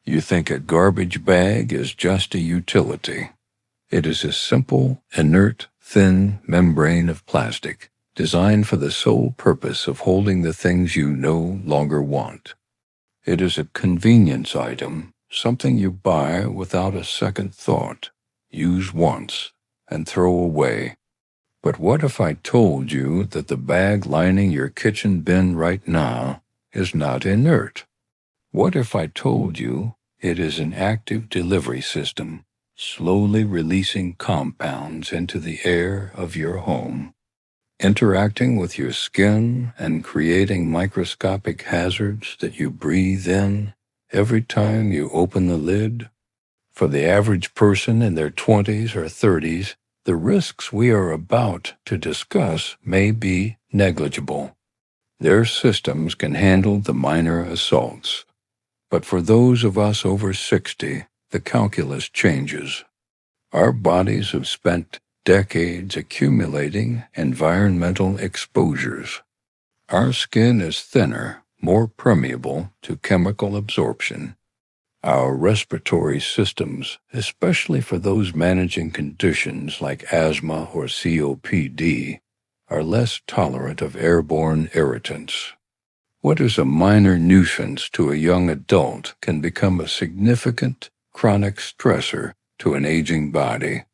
You think a garbage bag is just a utility. It is a simple, inert, thin membrane of plastic designed for the sole purpose of holding the things you no longer want. It is a convenience item, something you buy without a second thought, use once, and throw away. But what if I told you that the bag lining your kitchen bin right now is not inert? What if I told you it is an active delivery system, slowly releasing compounds into the air of your home, interacting with your skin and creating microscopic hazards that you breathe in every time you open the lid? For the average person in their 20s or 30s, the risks we are about to discuss may be negligible. Their systems can handle the minor assaults. But for those of us over 60, the calculus changes. Our bodies have spent decades accumulating environmental exposures. Our skin is thinner, more permeable to chemical absorption. Our respiratory systems, especially for those managing conditions like asthma or COPD, are less tolerant of airborne irritants. What is a minor nuisance to a young adult can become a significant, chronic stressor to an aging body.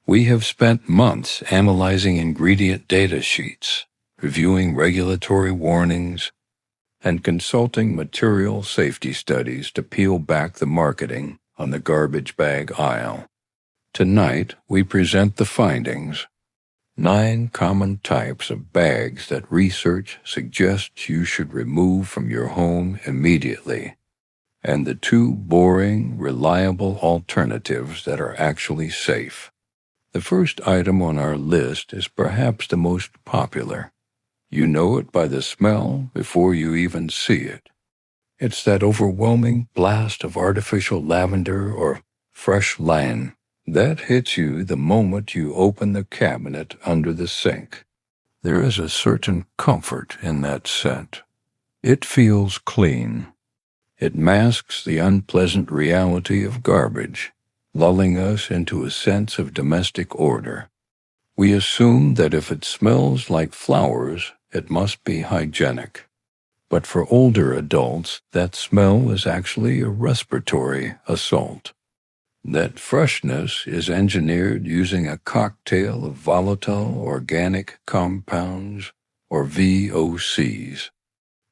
We have spent months analyzing ingredient data sheets, reviewing regulatory warnings, and consulting material safety studies to peel back the marketing on the garbage bag aisle. Tonight, we present the findings. 9 common types of bags that research suggests you should remove from your home immediately, and the 2 boring, reliable alternatives that are actually safe. The first item on our list is perhaps the most popular. You know it by the smell before you even see it. It's that overwhelming blast of artificial lavender or fresh lion that hits you the moment you open the cabinet under the sink. There is a certain comfort in that scent. It feels clean. It masks the unpleasant reality of garbage, lulling us into a sense of domestic order. We assume that if it smells like flowers, it must be hygienic. But for older adults, that smell is actually a respiratory assault. That freshness is engineered using a cocktail of volatile organic compounds, or VOCs.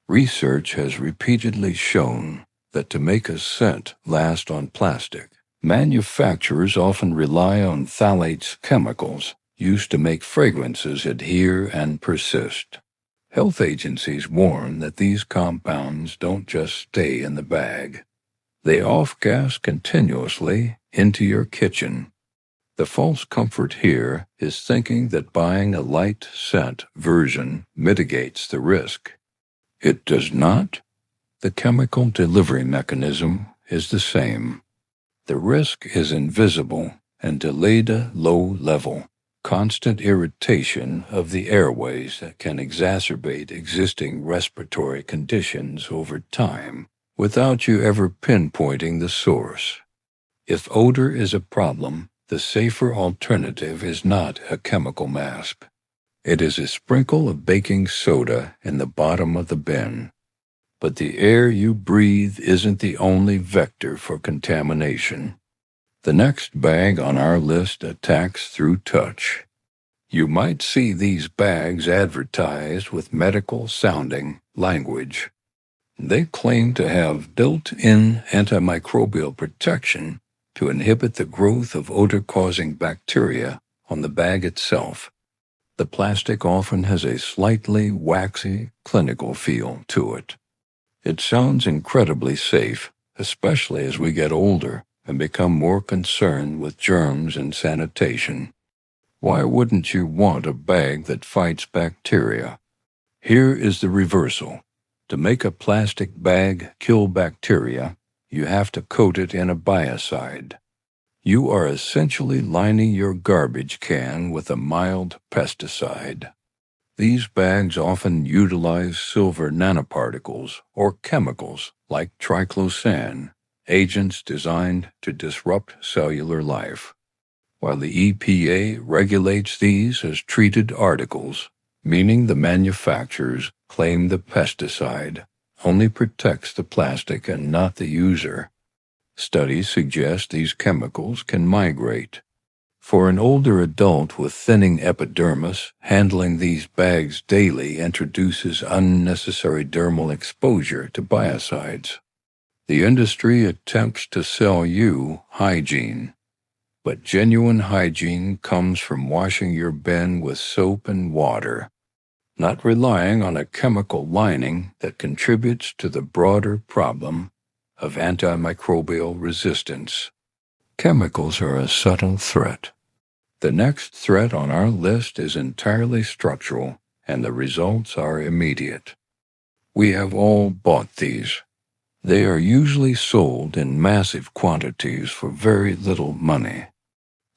Research has repeatedly shown that to make a scent last on plastic, manufacturers often rely on phthalates chemicals used to make fragrances adhere and persist. Health agencies warn that these compounds don't just stay in the bag. They off-gas continuously into your kitchen. The false comfort here is thinking that buying a light scent version mitigates the risk. It does not. The chemical delivery mechanism is the same. The risk is invisible and delayed at low level. Constant irritation of the airways that can exacerbate existing respiratory conditions over time without you ever pinpointing the source. If odor is a problem, the safer alternative is not a chemical mask. It is a sprinkle of baking soda in the bottom of the bin. But the air you breathe isn't the only vector for contamination. The next bag on our list attacks through touch. You might see these bags advertised with medical-sounding language. They claim to have built-in antimicrobial protection to inhibit the growth of odor-causing bacteria on the bag itself. The plastic often has a slightly waxy, clinical feel to it. It sounds incredibly safe, especially as we get older and become more concerned with germs and sanitation. Why wouldn't you want a bag that fights bacteria? Here is the reversal. To make a plastic bag kill bacteria, you have to coat it in a biocide. You are essentially lining your garbage can with a mild pesticide. These bags often utilize silver nanoparticles or chemicals like triclosan, agents designed to disrupt cellular life, while the EPA regulates these as treated articles, meaning the manufacturers claim the pesticide only protects the plastic and not the user. Studies suggest these chemicals can migrate. For an older adult with thinning epidermis, handling these bags daily introduces unnecessary dermal exposure to biocides. The industry attempts to sell you hygiene, but genuine hygiene comes from washing your bin with soap and water, not relying on a chemical lining that contributes to the broader problem of antimicrobial resistance. Chemicals are a subtle threat. The next threat on our list is entirely structural, and the results are immediate. We have all bought these. They are usually sold in massive quantities for very little money.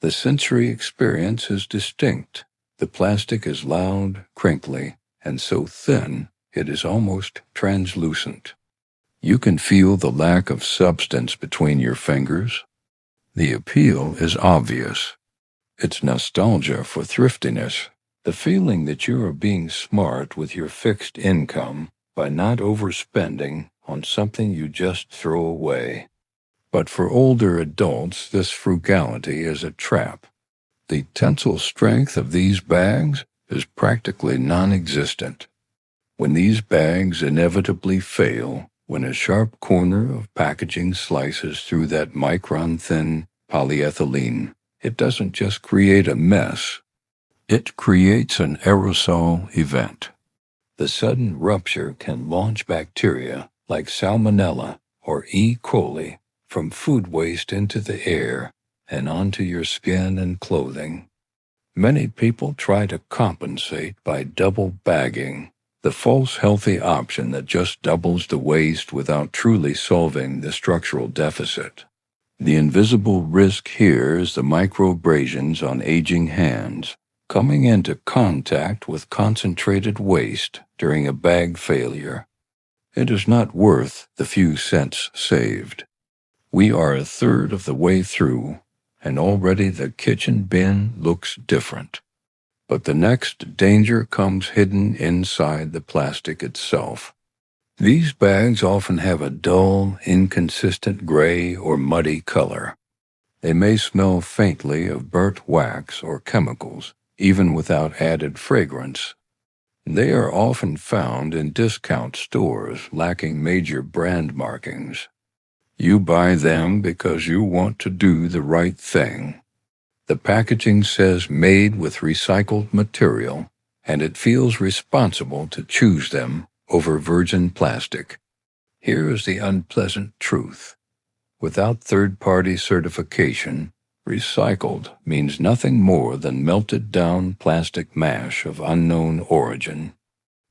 The sensory experience is distinct. The plastic is loud, crinkly, and so thin it is almost translucent. You can feel the lack of substance between your fingers. The appeal is obvious. It's nostalgia for thriftiness, the feeling that you are being smart with your fixed income by not overspending on something you just throw away. But for older adults, this frugality is a trap. The tensile strength of these bags is practically non-existent. When these bags inevitably fail, when a sharp corner of packaging slices through that micron-thin polyethylene, it doesn't just create a mess. It creates an aerosol event. The sudden rupture can launch bacteria like Salmonella or E. coli from food waste into the air and onto your skin and clothing. Many people try to compensate by double bagging, the false healthy option that just doubles the waste without truly solving the structural deficit. The invisible risk here is the microabrasions on aging hands, coming into contact with concentrated waste during a bag failure. It is not worth the few cents saved. We are a third of the way through, and already the kitchen bin looks different. But the next danger comes hidden inside the plastic itself. These bags often have a dull, inconsistent gray or muddy color. They may smell faintly of burnt wax or chemicals, even without added fragrance. They are often found in discount stores lacking major brand markings. You buy them because you want to do the right thing. The packaging says made with recycled material, and it feels responsible to choose them over virgin plastic. Here is the unpleasant truth. Without third-party certification, recycled means nothing more than melted-down plastic mash of unknown origin.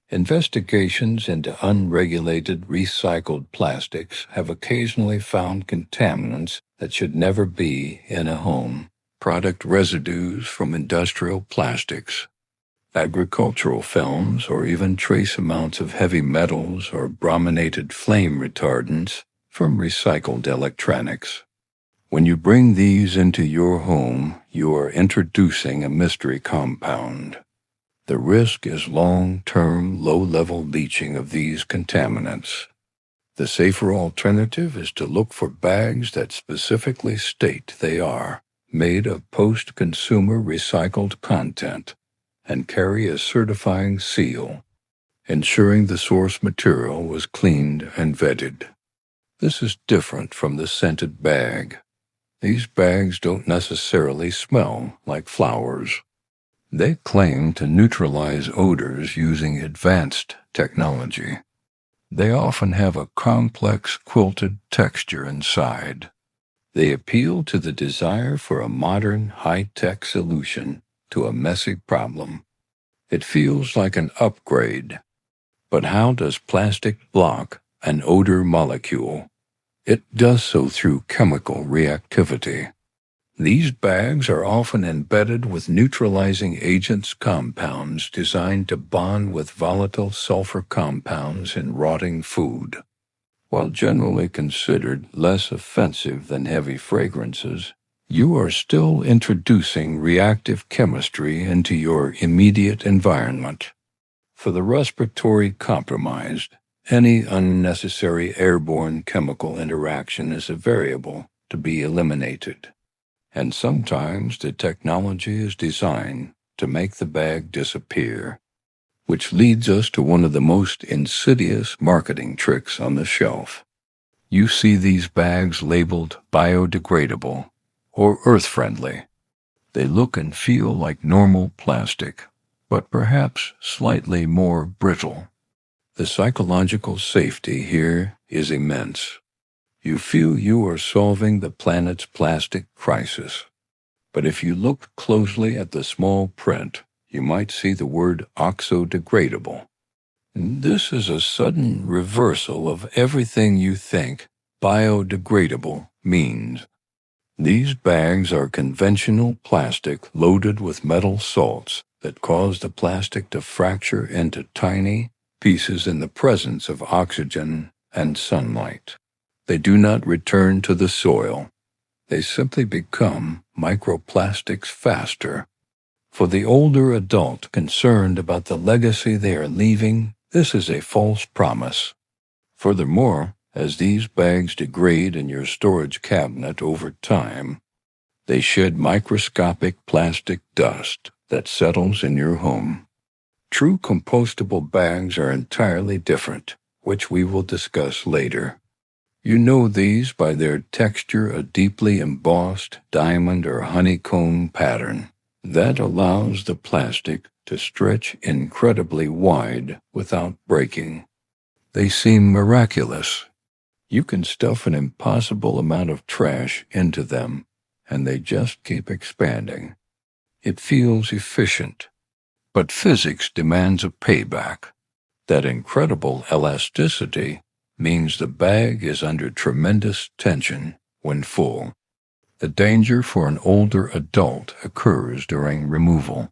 Investigations into unregulated recycled plastics have occasionally found contaminants that should never be in a home. Product residues from industrial plastics, agricultural films, or even trace amounts of heavy metals or brominated flame retardants from recycled electronics. When you bring these into your home, you are introducing a mystery compound. The risk is long-term, low-level leaching of these contaminants. The safer alternative is to look for bags that specifically state they are made of post-consumer recycled content and carry a certifying seal, ensuring the source material was cleaned and vetted. This is different from the scented bag. These bags don't necessarily smell like flowers. They claim to neutralize odors using advanced technology. They often have a complex quilted texture inside. They appeal to the desire for a modern, high-tech solution to a messy problem. It feels like an upgrade. But how does plastic block an odor molecule? It does so through chemical reactivity. These bags are often embedded with neutralizing agents compounds designed to bond with volatile sulfur compounds in rotting food. While generally considered less offensive than heavy fragrances, you are still introducing reactive chemistry into your immediate environment. For the respiratory compromised, any unnecessary airborne chemical interaction is a variable to be eliminated. And sometimes the technology is designed to make the bag disappear, which leads us to one of the most insidious marketing tricks on the shelf. You see these bags labeled biodegradable or earth-friendly. They look and feel like normal plastic, but perhaps slightly more brittle. The psychological safety here is immense. You feel you are solving the planet's plastic crisis. But if you look closely at the small print, you might see the word oxo-degradable. This is a sudden reversal of everything you think biodegradable means. These bags are conventional plastic loaded with metal salts that cause the plastic to fracture into tiny pieces in the presence of oxygen and sunlight. They do not return to the soil. They simply become microplastics faster. For the older adult concerned about the legacy they are leaving, this is a false promise. Furthermore, as these bags degrade in your storage cabinet over time, they shed microscopic plastic dust that settles in your home. True compostable bags are entirely different, which we will discuss later. You know these by their texture, a deeply embossed diamond or honeycomb pattern that allows the plastic to stretch incredibly wide without breaking. They seem miraculous. You can stuff an impossible amount of trash into them, and they just keep expanding. It feels efficient. But physics demands a payback. That incredible elasticity means the bag is under tremendous tension when full. The danger for an older adult occurs during removal.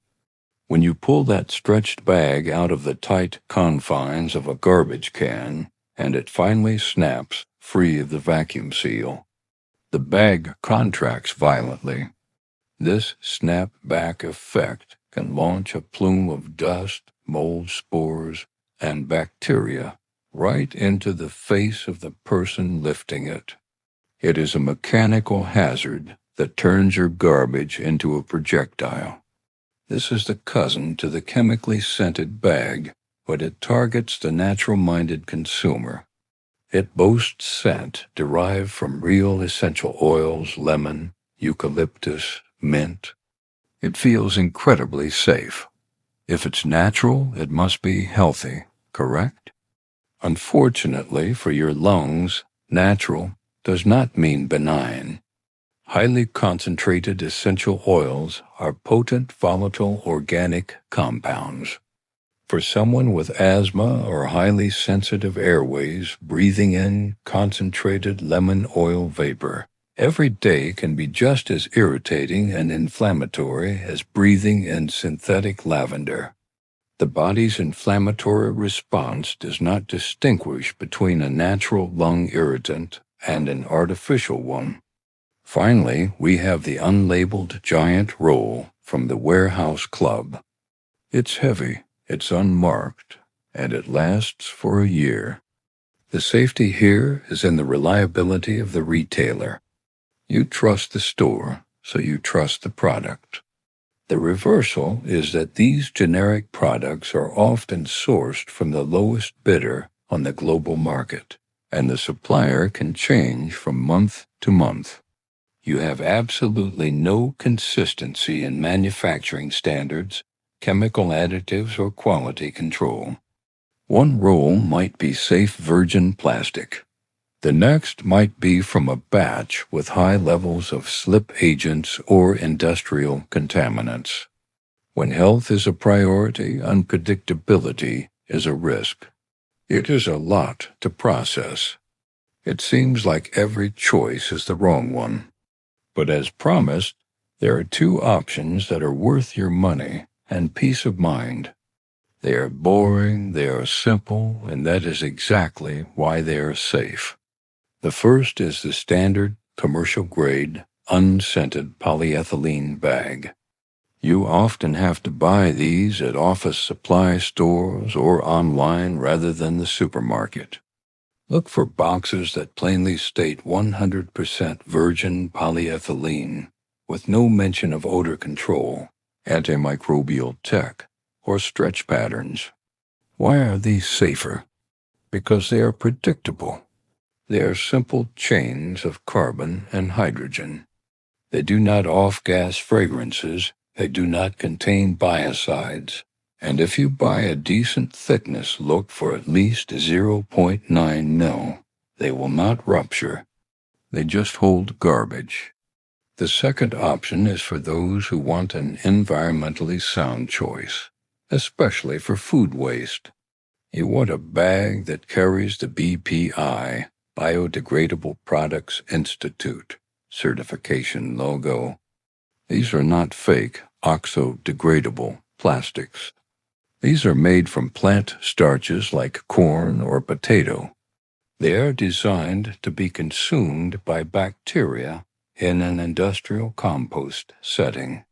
When you pull that stretched bag out of the tight confines of a garbage can, and it finally snaps free of the vacuum seal, the bag contracts violently. This snap-back effect can launch a plume of dust, mold spores, and bacteria right into the face of the person lifting it. It is a mechanical hazard that turns your garbage into a projectile. This is the cousin to the chemically scented bag, but it targets the natural-minded consumer. It boasts scent derived from real essential oils, lemon, eucalyptus, mint. It feels incredibly safe. If it's natural, it must be healthy, correct? Unfortunately for your lungs, natural does not mean benign. Highly concentrated essential oils are potent volatile organic compounds. For someone with asthma or highly sensitive airways, breathing in concentrated lemon oil vapor every day can be just as irritating and inflammatory as breathing in synthetic lavender. The body's inflammatory response does not distinguish between a natural lung irritant and an artificial one. Finally, we have the unlabeled giant roll from the warehouse club. It's heavy, it's unmarked, and it lasts for a year. The safety here is in the reliability of the retailer. You trust the store, so you trust the product. The reversal is that these generic products are often sourced from the lowest bidder on the global market, and the supplier can change from month to month. You have absolutely no consistency in manufacturing standards, chemical additives, or quality control. One roll might be safe virgin plastic. The next might be from a batch with high levels of slip agents or industrial contaminants. When health is a priority, unpredictability is a risk. It is a lot to process. It seems like every choice is the wrong one. But as promised, there are two options that are worth your money and peace of mind. They are boring, they are simple, and that is exactly why they are safe. The first is the standard, commercial-grade, unscented polyethylene bag. You often have to buy these at office supply stores or online rather than the supermarket. Look for boxes that plainly state 100% virgin polyethylene, with no mention of odor control, antimicrobial tech, or stretch patterns. Why are these safer? Because they are predictable. They are simple chains of carbon and hydrogen. They do not off-gas fragrances, they do not contain biocides, and if you buy a decent thickness, look for at least 0.9 mil. They will not rupture. They just hold garbage. The second option is for those who want an environmentally sound choice, especially for food waste. You want a bag that carries the BPI, Biodegradable Products Institute, certification logo. These are not fake, oxo-degradable plastics. These are made from plant starches like corn or potato. They are designed to be consumed by bacteria in an industrial compost setting.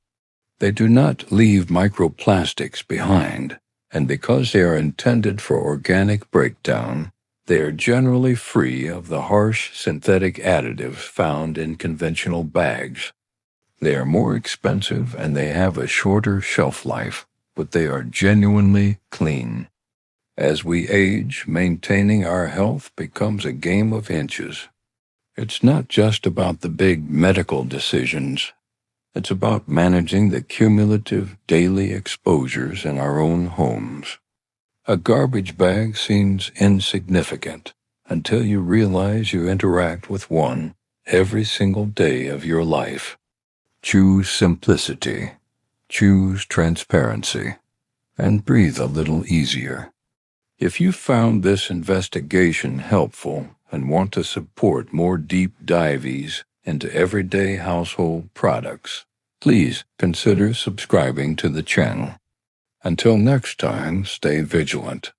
They do not leave microplastics behind, and because they are intended for organic breakdown, they are generally free of the harsh synthetic additives found in conventional bags. They are more expensive and they have a shorter shelf life, but they are genuinely clean. As we age, maintaining our health becomes a game of inches. It's not just about the big medical decisions. It's about managing the cumulative daily exposures in our own homes. A garbage bag seems insignificant until you realize you interact with one every single day of your life. Choose simplicity, choose transparency, and breathe a little easier. If you found this investigation helpful and want to support more deep dives into everyday household products, please consider subscribing to the channel. Until next time, stay vigilant.